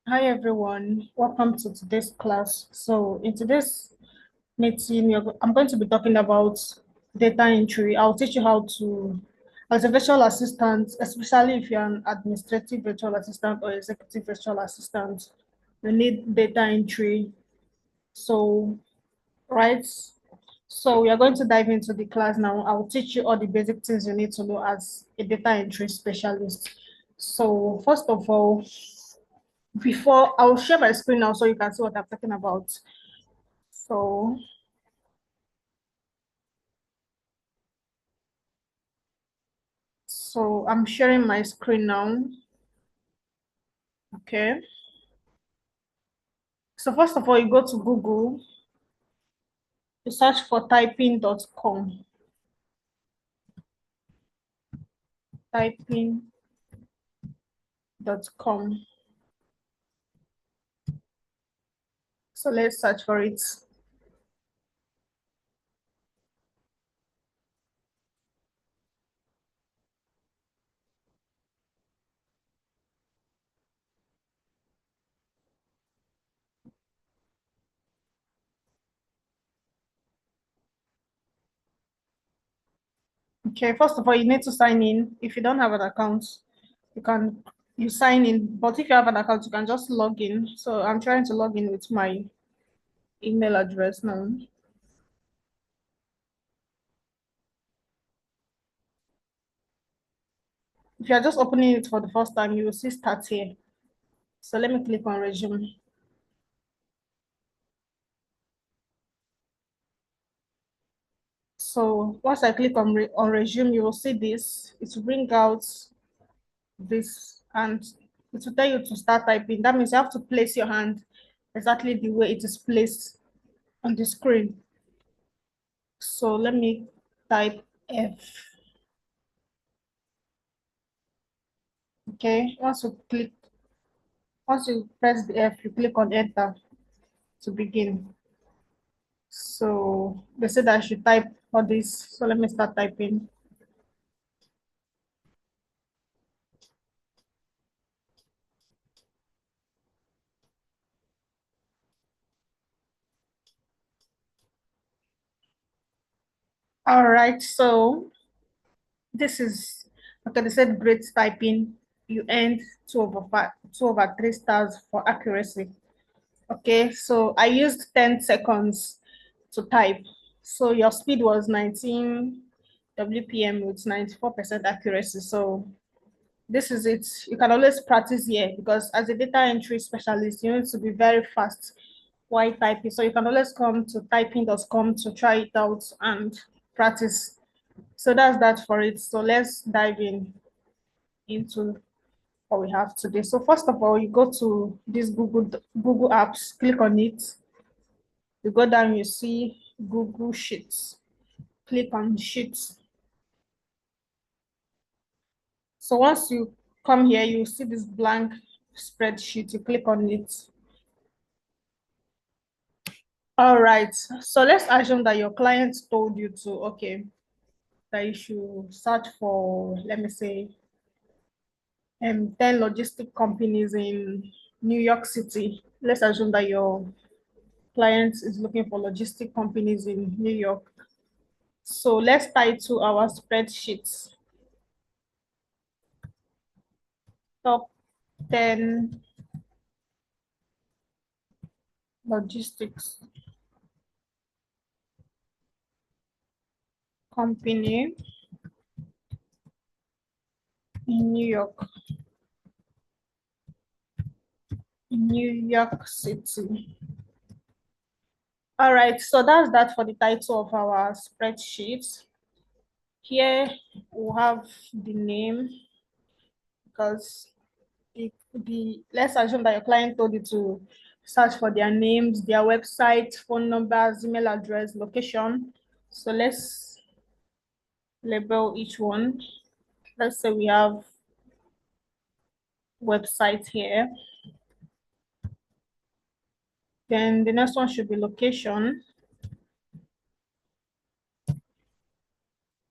Hi everyone, welcome to today's class. So in today's meeting, I'm going to be talking about data entry. I'll teach you how to, as a virtual assistant, especially if you're an administrative virtual assistant or executive virtual assistant, you need data entry. So, right? So we are going to dive into the class now. I will teach you all the basic things you need to know as a data entry specialist. So first of all, before I'll share my screen now so you can see what I'm talking about. So, so I'm sharing my screen now. Okay. So first of all, you go to Google, you search for typing.com. Typing.com. So let's search for it. Okay, first of all, you need to sign in. If you don't have an account, you can you sign in. But if you have an account, you can just log in. So I'm trying to log in with my email address now. If you're just opening it for the first time, you will see start here. So let me click on resume. So once I click on resume, you will see this. It will bring out this and it will tell you to start typing. That means you have to place your hand exactly the way it is placed on the screen. So let me type F. Okay, once you press the F, you click on enter to begin. So they said I should type all this. So let me start typing. All right, so this is okay. They said great typing. You earned 2/3 stars for accuracy. Okay, so I used 10 seconds to type. So your speed was 19 WPM with 94% accuracy. So this is it. You can always practice here because as a data entry specialist, you need to be very fast while typing. So you can always come to typing.com to try it out and practice. So that's that for it. So let's dive into what we have today. So first of all, you go to this Google Apps, click on it. You go down, you see Google Sheets. Click on Sheets. So once you come here, you see this blank spreadsheet. You click on it. All right. So let's assume that your client told you to, okay, that you should search for, let me say, 10 logistic companies in New York City. Let's assume that your client is looking for logistic companies in New York. So let's title our spreadsheet top 10 logistics company in New York City. All right, so that's that for the title of our spreadsheet. Here we have the name because let's assume that your client told you to search for their names, their website, phone numbers, email address, location. So let's label each one. Let's say we have website here. Then the next one should be location.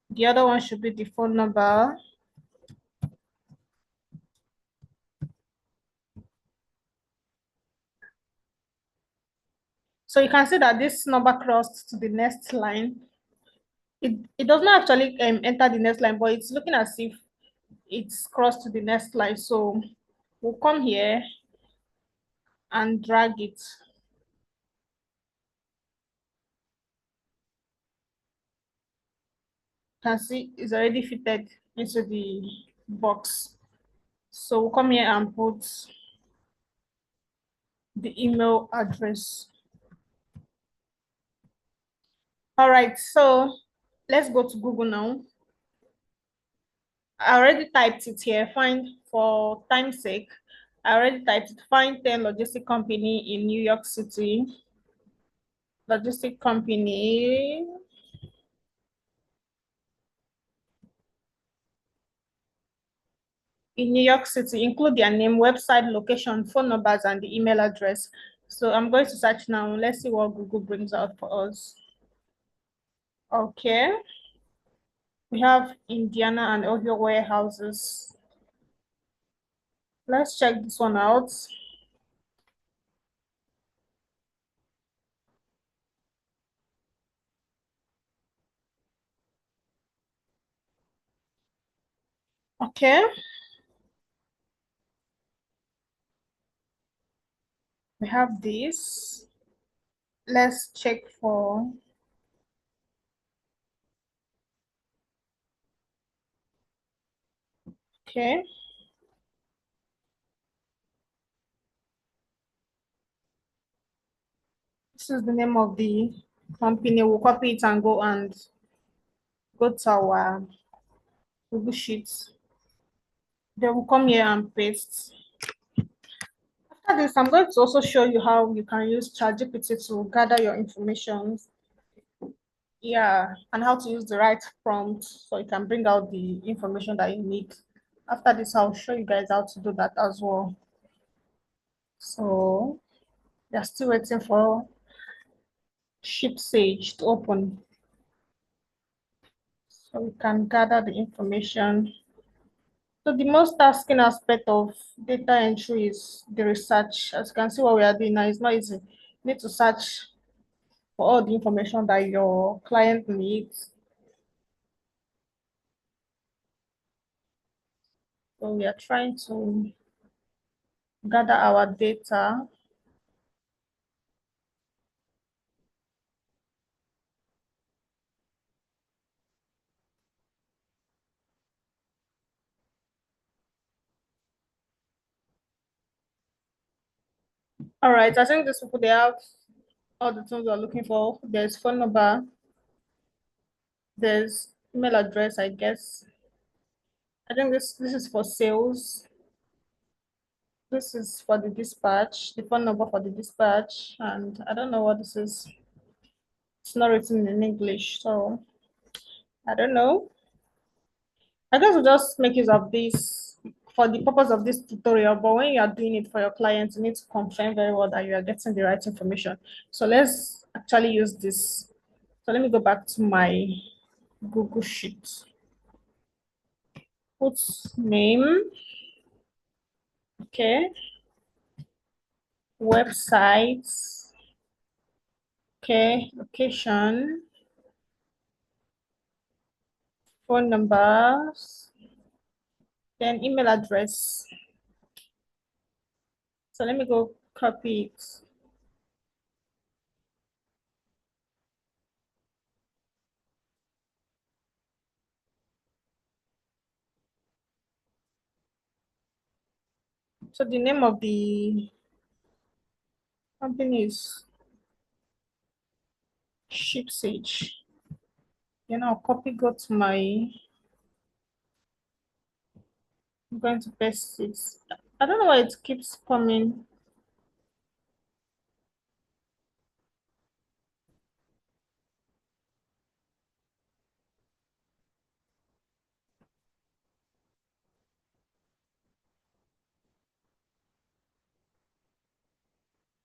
The other one should be the phone number. So you can see that this number crossed to the next line. It does not actually enter the next line, but it's looking as if it's crossed to the next line. So we'll come here and drag it. You can see it's already fitted into the box. So we'll come here and put the email address. All right, so let's go to Google now. I already typed it here. Find, for time's sake, I already typed it. Find 10 logistic company in New York City. Logistic company. In New York City, include their name, website, location, phone numbers, and the email address. So I'm going to search now. Let's see what Google brings out for us. Okay. We have Indiana and Ohio warehouses. Let's check this one out. Okay. We have this. Let's check for, okay. This is the name of the company. We'll copy it and go to our Google Sheets. Then we'll come here and paste. After this, I'm going to also show you how you can use ChatGPT to gather your information. Yeah, and how to use the right prompt so you can bring out the information that you need. After this, I'll show you guys how to do that as well. So they're still waiting for ShipSage to open so we can gather the information. So the most tasking aspect of data entry is the research. As you can see, what we are doing now is not easy. You need to search for all the information that your client needs. So we are trying to gather our data. All right, I think these people, they have all the things we're looking for. There's phone number, there's email address, I guess. I think this is for sales. This is for the dispatch, the phone number for the dispatch, and I don't know what this is. It's not written in English, so I don't know. I guess we'll just make use of this for the purpose of this tutorial, but when you are doing it for your clients, you need to confirm very well that you are getting the right information. So let's actually use this. So let me go back to my Google Sheet. Put name, okay, websites, okay, location, phone numbers, then email address. So let me go copy it. So the name of the company is ShipSage. Then I'll copy, go to my, I'm going to paste it. I don't know why it keeps coming.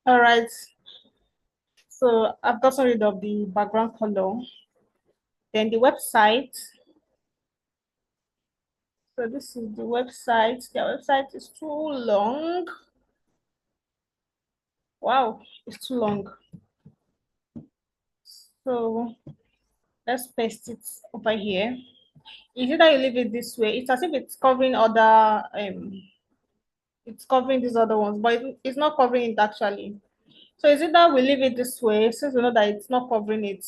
All right. So I've gotten rid of the background color. Then the website. So this is the website. The website is too long. Wow, it's too long. So let's paste it over here. Is it that you leave it this way? It's as if it's covering other it's covering these other ones, but it's not covering it actually. So is it that we leave it this way since we know that it's not covering it,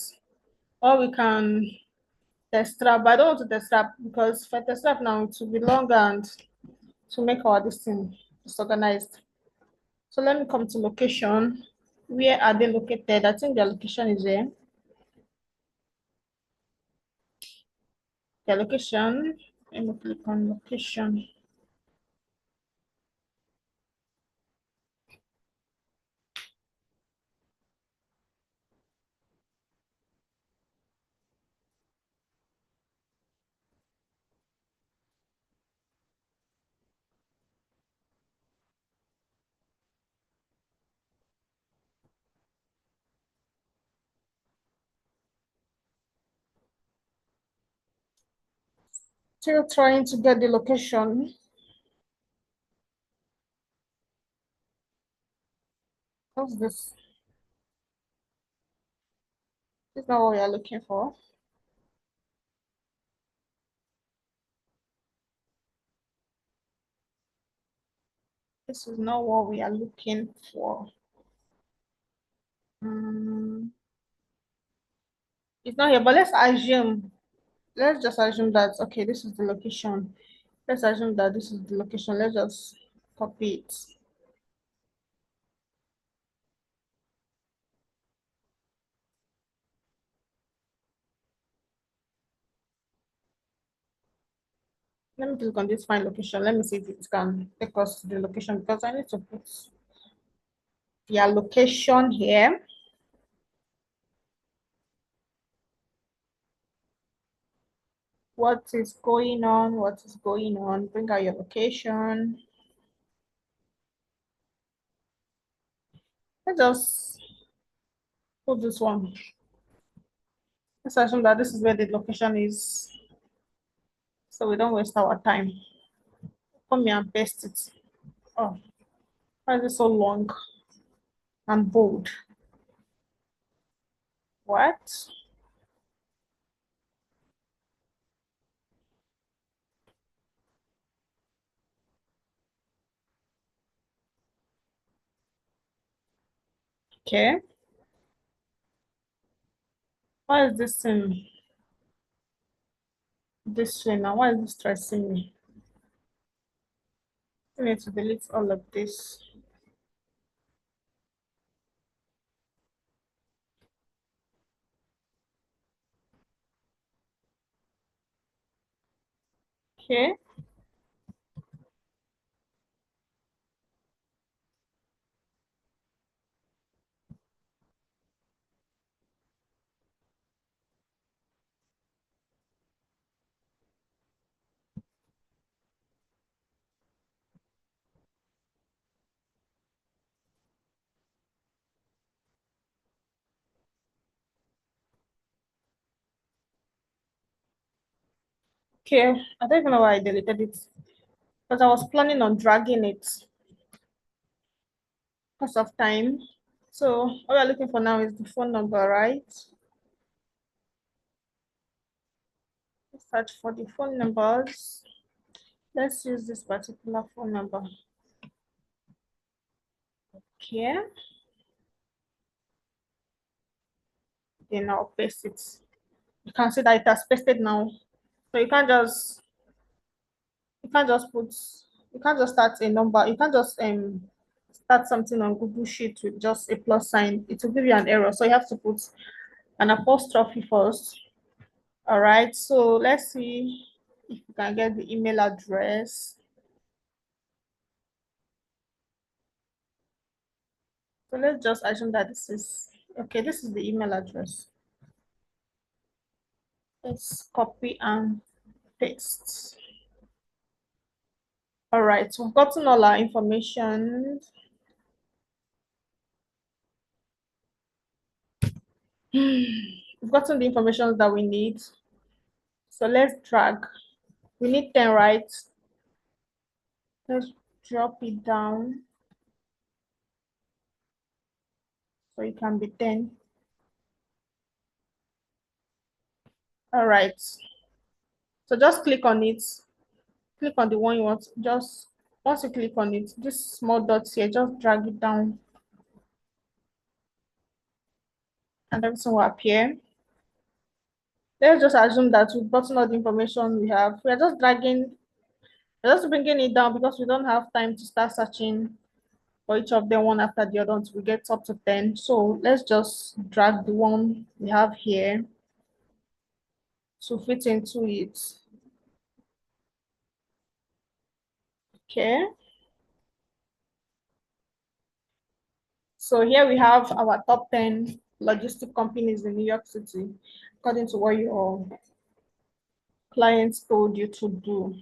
or we can test strap? But I don't want to test strap because if I test strap now it will be long and to make our this thing disorganized. So let me come to location. Where are they located? I think their location is there. Their location. Let me click on location. Still trying to get the location. What's this? This is not what we are looking for. This is not what we are looking for. It's not here, but let's just assume that, okay, this is the location. Let's assume that this is the location. Let's just copy it. Let me click on this find location. Let me see if it can take us to the location because I need to put their location here. What is going on? What is going on? Bring out your location. Let's just put this one. Let's assume that this is where the location is so we don't waste our time. Come here and paste it. Oh, why is it so long and bold? What? Okay. Why is this thing this way now? Why is this stressing me? I need to delete all of this. Okay. Okay. I don't even know why I deleted it because I was planning on dragging it because of time. So what we're looking for now is the phone number, right? Let's search for the phone numbers. Let's use this particular phone number. Okay. Then I'll paste it. You can see that it has pasted now. So you can't just start a number. You can't just start something on Google Sheet with just a plus sign. It will give you an error. So you have to put an apostrophe first. All right. So let's see if you can get the email address. So let's just assume that this is okay. This is the email address. Let's copy and paste. All right. So we've gotten all our information. We've gotten the information that we need. So let's drag. We need 10, right? Let's drop it down so it can be 10. All right. So just click on it. Click on the one you want. Just once you click on it, this small dots here, just drag it down and everything will appear. Let's just assume that we've gotten all the information we have. We're just dragging, we're just bringing it down because we don't have time to start searching for each of them one after the other until we get up to 10. So let's just drag the one we have here to fit into it. Okay. So here we have our top 10 logistic companies in New York City, according to what your clients told you to do.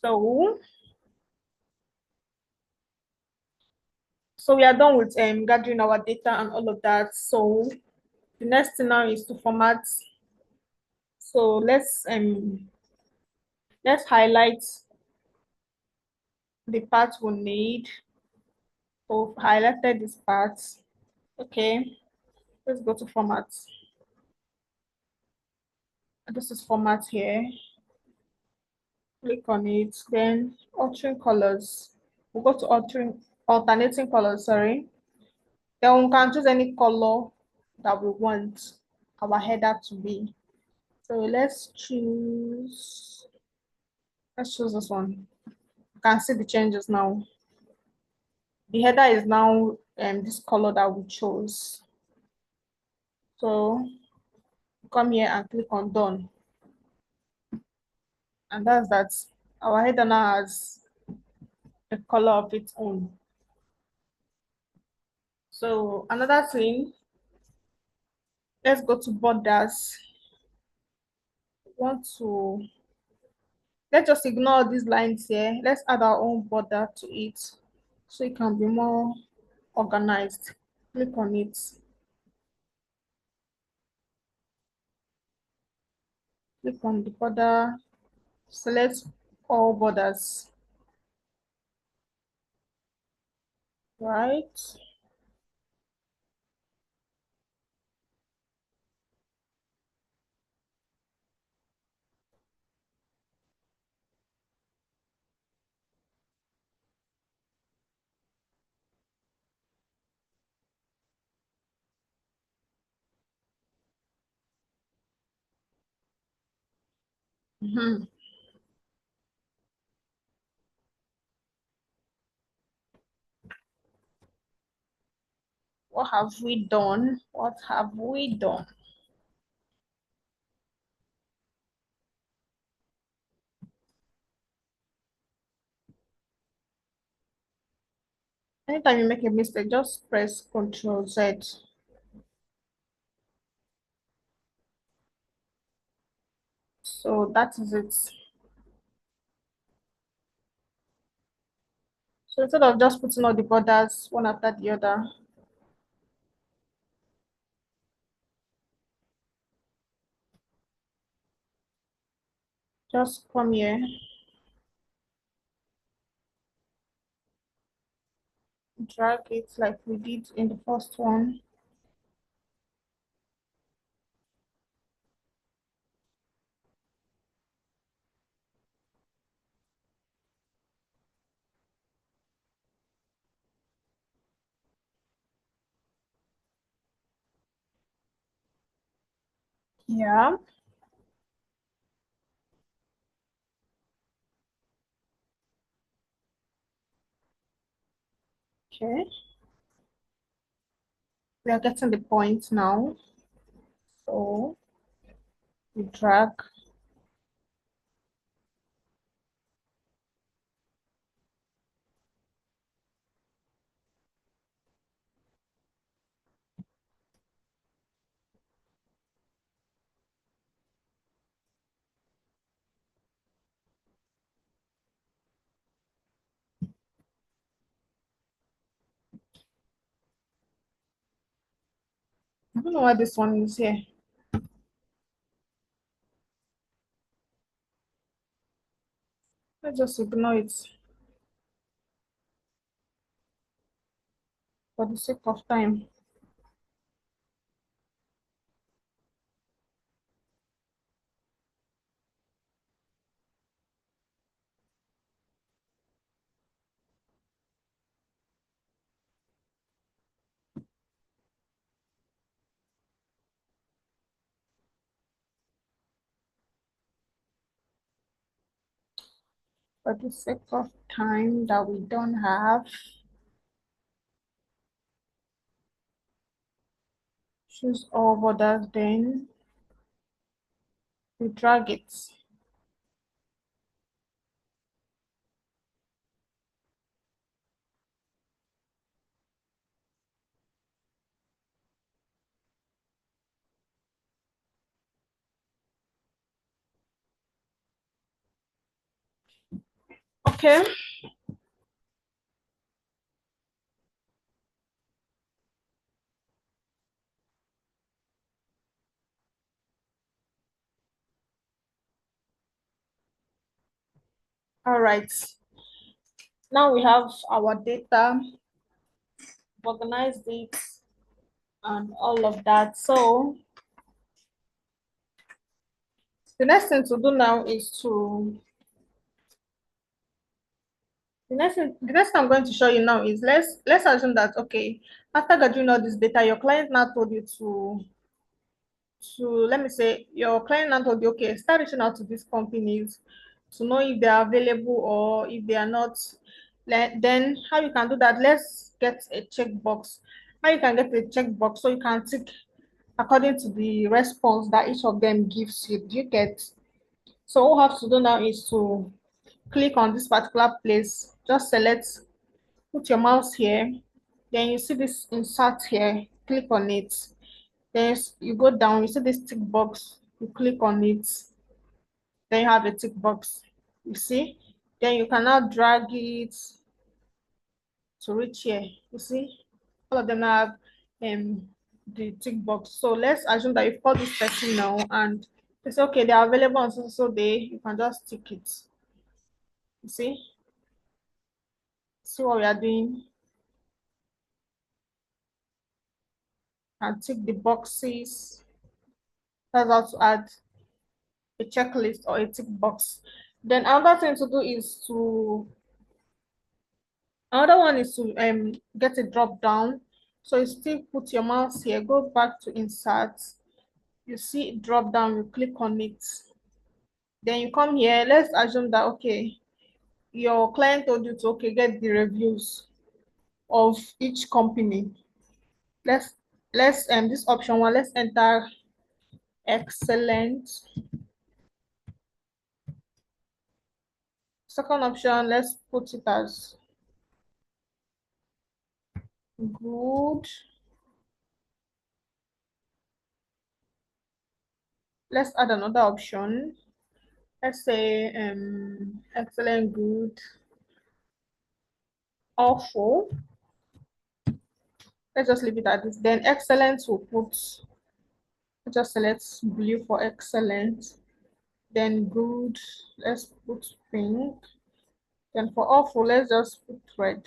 So, so we are done with gathering our data and all of that. So the next thing now is to format. So let's highlight the parts we need. So I've highlighted this part. Okay, let's go to format. This is format here. Click on it. Then altering colors. We'll go to alternating colors, sorry. Then we can choose any color that we want our header to be. So let's choose this one. You can see the changes now. The header is now this color that we chose. So come here and click on done. And that's that. Our header now has a color of its own. So another thing, let's go to borders. Want to let's just ignore these lines here. Let's add our own border to it so it can be more organized. Click on it. Click on the border. Select all borders. Right. Mhm. What have we done? What have we done? Anytime you make a mistake, just press Ctrl Z. So that is it. So instead of just putting all the borders one after the other, just come here, drag it like we did in the first one. Yeah. Okay. We are getting the point now. So we drag. I don't know why this one is here. Let's just ignore it for the sake of time. for the sake of time that we don't have, choose all borders, then we drag it. Okay. All right. Now we have our data, organized it, and all of that. So the next thing to do now is to the next thing I'm going to show you now is let's assume that okay, after gathering all this data, your client now told you to let me say your client now told you okay, start reaching out to these companies to know if they are available or if they are not. Then how you can do that? Let's get a checkbox. How you can get a checkbox so you can tick according to the response that each of them gives you. Do you get? So all you have to do now is to click on this particular place. Just select, put your mouse here. Then you see this insert here. Click on it. Then you go down. You see this tick box. You click on it. Then you have a tick box. You see. Then you can now drag it to reach here. You see, all of them have the tick box. So let's assume that you've called this person now and it's okay, they are available on so day. You can just tick it. You see what we are doing? And tick the boxes. That's how to add a checklist or a tick box. Then another one is to get a drop down. So you still put your mouse here, go back to insert. You see drop down, you click on it. Then you come here. Let's assume that okay, your client told you to okay get the reviews of each company. Let's this option one. Let's enter excellent. Second option, let's put it as good. Let's add another option. Let's say excellent, good, awful. Let's just leave it at this. Then excellent will put, just select blue for excellent. Then good, let's put pink. Then for awful, let's just put red.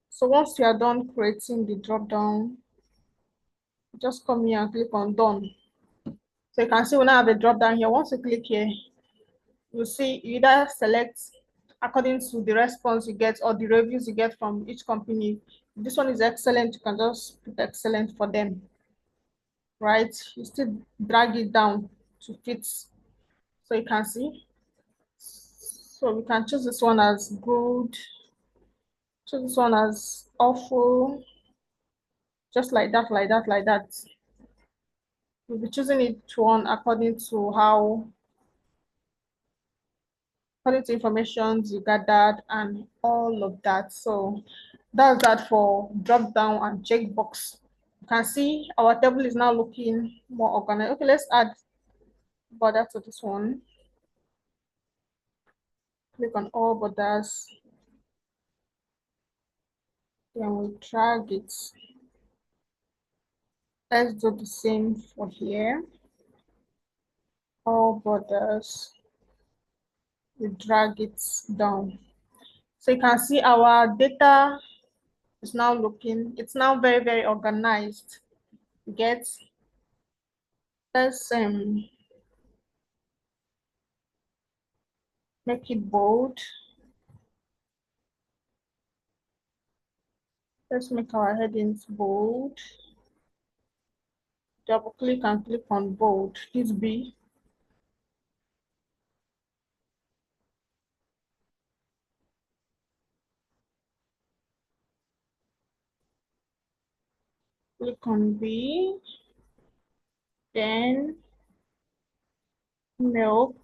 So once you are done creating the drop down, just come here and click on done. So you can see we now have a drop down here. Once you click here, you see you either select according to the response you get or the reviews you get from each company. If this one is excellent, you can just put excellent for them, right? You still drag it down to fit so you can see. So we can choose this one as good, choose this one as awful, just like that, like that, like that. We'll be choosing each one according to information you gathered and all of that. So that's that for drop down and checkbox. You can see our table is now looking more organized. Okay, let's add border to this one. Click on all borders. Then we drag it. Let's do the same for here. All borders. We drag it down. So you can see our data is now looking, it's now very, very organized. Get let's make it bold. Let's make our headings bold. Double click and click on bold. This B. Click on B, then email,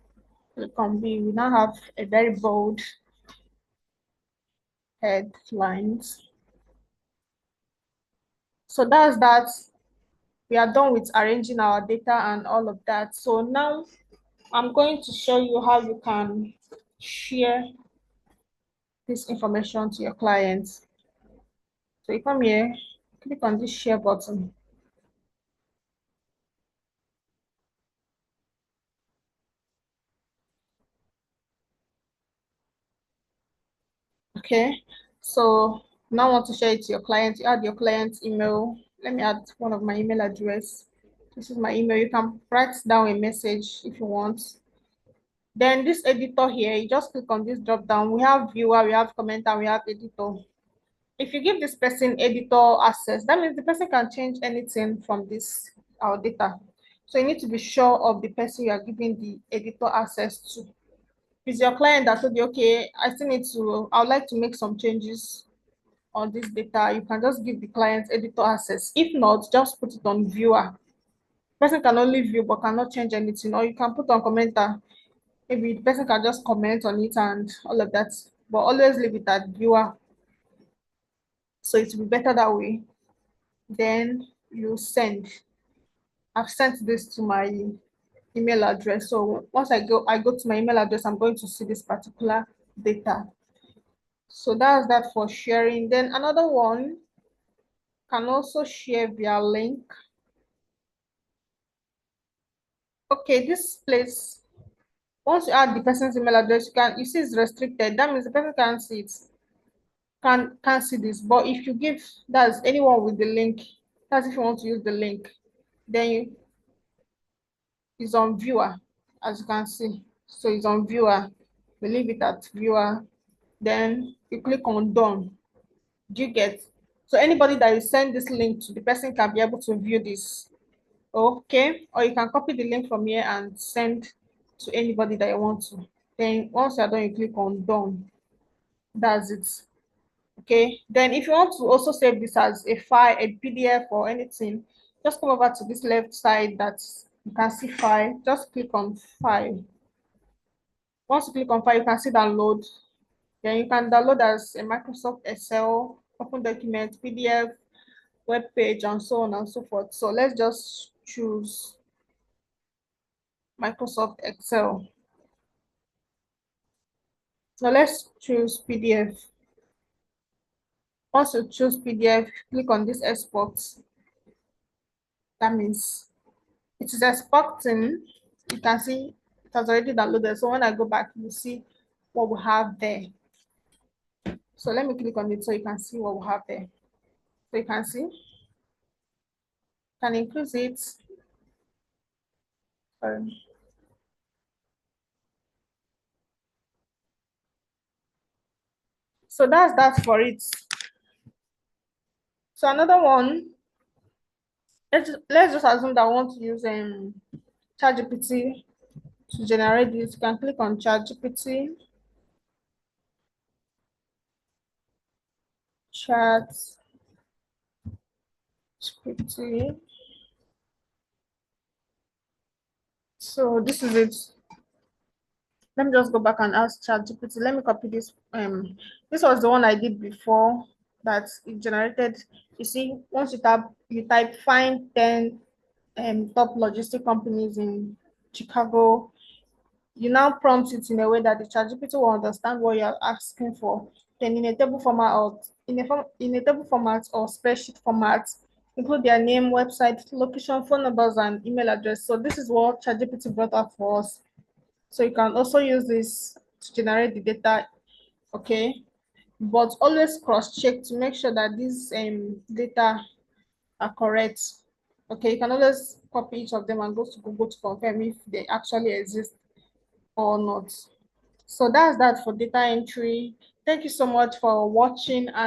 click on B. We now have a very bold headlines. So that's that. We are done with arranging our data and all of that. So now I'm going to show you how you can share this information to your clients. So you come here, click on this share button. Okay, so now I want to share it to your client. You add your client's email. Let me add one of my email address. This is my email. You can write down a message if you want. Then this editor here, you just click on this drop down. We have viewer, we have commenter, we have editor. If you give this person editor access, that means the person can change anything from this our data. So you need to be sure of the person you are giving the editor access to. If it's your client that told you, okay, I would like to make some changes on this data, you can just give the client editor access. If not, just put it on viewer. Person can only view but cannot change anything, or you can put on commenter. Maybe the person can just comment on it and all of that, but always leave it at viewer. So it will be better that way. Then you send. I've sent this to my email address. So once I go to my email address, I'm going to see this particular data. So that's that for sharing. Then another one can also share via link. Okay, this place, once you add the person's email address, you see it's restricted. That means the person can't see it, can't see this. But if you give that's anyone with the link, that's if you want to use the link, then it's on viewer, as you can see. So it's on viewer. We leave it at viewer. Then you click on done. Do you get? So anybody that you send this link to, the person can be able to view this. Okay, or you can copy the link from here and send to anybody that you want to. Then once you're done, you click on done. That's it. Okay, then if you want to also save this as a file, a PDF or anything, just come over to this left side that you can see file. Just click on file. Once you click on file, you can see download. Then you can download as a Microsoft Excel, Open Document, PDF, web page, and so on and so forth. So let's just choose Microsoft Excel. So let's choose PDF. Once you choose PDF, click on this export. That means it is exporting. You can see it has already downloaded. So when I go back, you see what we have there. So let me click on it so you can see what we have there. So you can see, can increase it. So that's that for it. So another one, let's just assume that I want to use ChatGPT to generate this. You can click on ChatGPT, ChatGPT. So this is it. Let me just go back and ask ChatGPT. Let me copy this. This was the one I did before that it generated. You see, once you type find 10 top logistic companies in Chicago. You now prompt it in a way that the ChatGPT will understand what you're asking for. Then in a table format or in a table format or spreadsheet format, include their name, website, location, phone numbers, and email address. So this is what ChatGPT brought up for us. So you can also use this to generate the data, okay? But always cross-check to make sure that these data are correct. Okay, you can always copy each of them and go to Google to confirm if they actually exist or not. So that's that for data entry. Thank you so much for watching. And